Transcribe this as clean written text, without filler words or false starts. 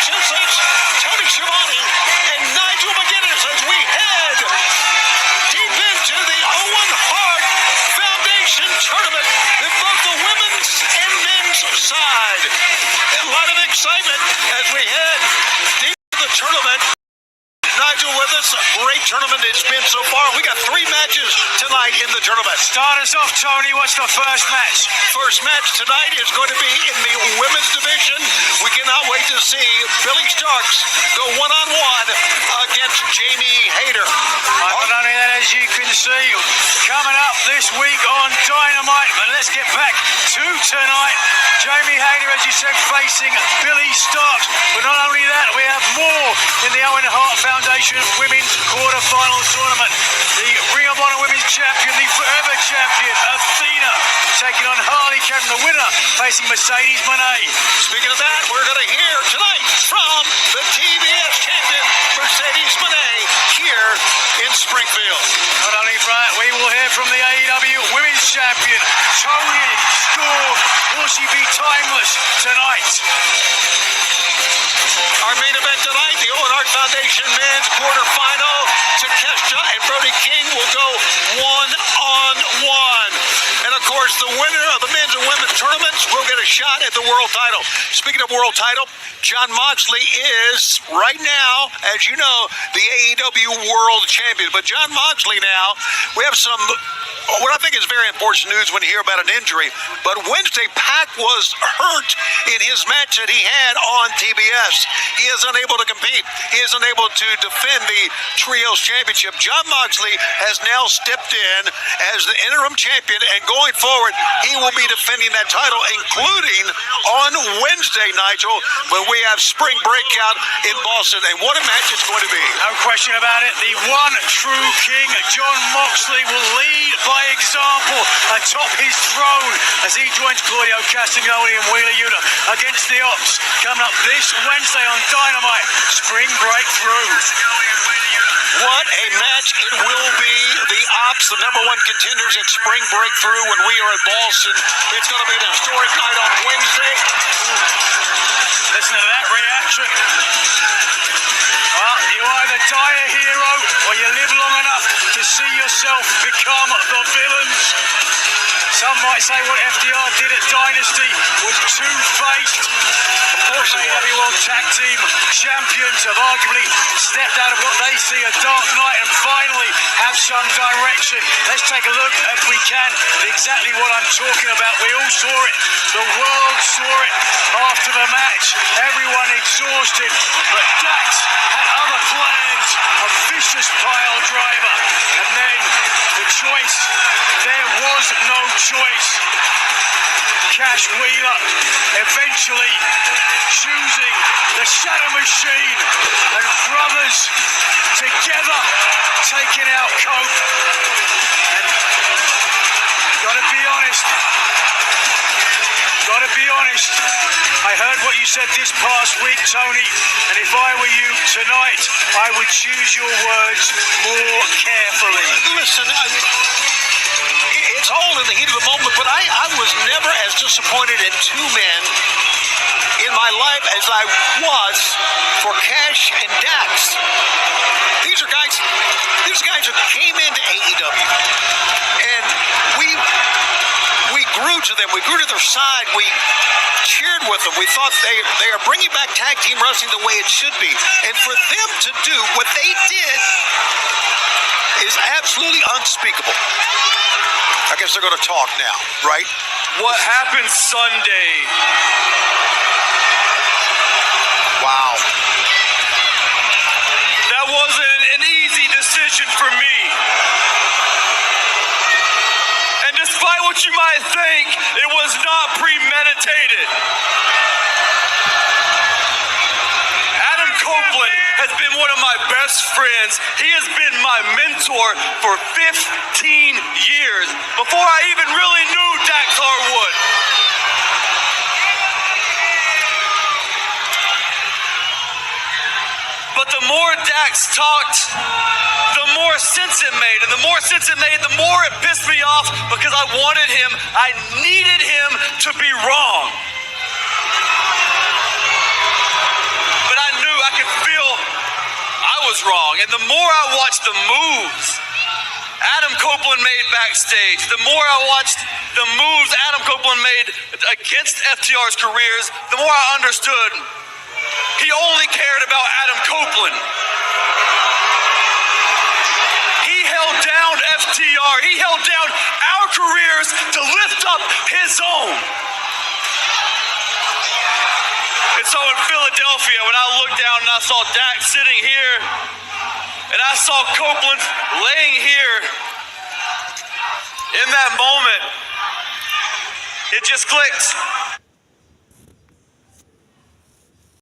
Congratulations, Tony Schiavone and Nigel McGuinness as we head deep into the Owen Hart Foundation Tournament in both the women's and men's side. A lot of excitement as we head deep into the tournament. Nigel with us. A great tournament it's been so far. We got 3 matches tonight in the tournament. Start us off, Tony. What's the first match? First match tonight is going to be in the women's division. We cannot wait to see Billy Starks go one-on-one against Jamie Hayter. Not only that, as you can see, coming up this week on Dynamite. But let's get back to tonight. Jamie Hayter, as you said, facing Billy Starks. But not only that, we have more in the Owen Hart Foundation Women's Quarterfinals Tournament. The Ring of Honor Women's Champion, the Forever Champion, Athena, taking on Harley Cameron, the winner, facing Mercedes Moné. Speaking of that, we're going to hear tonight from the TBS champion, Mercedes Moné, here in Springfield. Not only that, we will hear from the AEW Women's Champion, Toni Storm. Will she be timeless tonight? Our main event tonight, the Owen Hart Foundation men's quarterfinal. Takeshita and Brody King will go one-on-one. And of course, the winner of the men's and women's tournaments will get a shot at the world title. Speaking of world title, Jon Moxley is, right now, as you know, the AEW world champion. But Jon Moxley now, we have some, what I think is very important news when you hear about an injury. But Wednesday, Pac was hurt in his match that he had on TBS. He is unable to compete. He is unable to defend the Trios Championship. Jon Moxley has now stepped in as the interim champion, and going forward, he will be defending that title, including on Wednesday, Nigel, when we have spring breakout in Boston. And what a match it's going to be. No question about it. The one true king, Jon Moxley, will lead by example atop his throne as he joins Claudio Castagnoli and Wheeler Yuta against the Ops. Coming up this Wednesday on Dynamite, spring breakthrough. What a match it will be. The Ops, the #1 contenders at Spring Breakthrough when we are in Boston. It's going to be an historic night on Wednesday. Listen to that reaction. Well, you either die a hero or you live long enough to see yourself become the villains. Some might say what FDR did at Dynasty was two-faced. Of course, AEW World Tag Team Champions have arguably stepped out of what they see a dark night and finally have some direction. Let's take a look, if we can, at exactly what I'm talking about. We all saw it. The world saw it after the match. Everyone exhausted. But Dax had other plans. A vicious pile driver. And then the choice. There was no choice. Cash Wheeler eventually choosing the Shadow Machine, and brothers together taking out Cope. And gotta be honest, I heard what you said this past week, Tony, and if I were you tonight, I would choose your words more carefully. Listen, it's all in the heat of the moment, but I was never as disappointed in 2 men in my life as I was for Cash and Dax. These are guys who came into AEW, and we grew to them. We grew to their side. We cheered with them. We thought they are bringing back tag team wrestling the way it should be. And for them to do what they did is absolutely unspeakable. I guess they're going to talk now, right? What happened Sunday? Wow. That wasn't an easy decision for me. And despite what you might think, it was not premeditated. Adam Copeland has been one of my best friends. He has been my mentor for 15 years before I even really knew Dax Harwood. But the more Dax talked, the more sense it made. And the more sense it made, the more it pissed me off because I wanted him, I needed him to be wrong. But I was wrong. And the more I watched the moves Adam Copeland made backstage, the more I watched the moves Adam Copeland made against FTR's careers, the more I understood he only cared about Adam Copeland. He held down FTR. He held down our careers to lift up his own. And so in Philadelphia, when I looked down and I saw Dak sitting here, and I saw Copeland laying here, in that moment, it just clicked.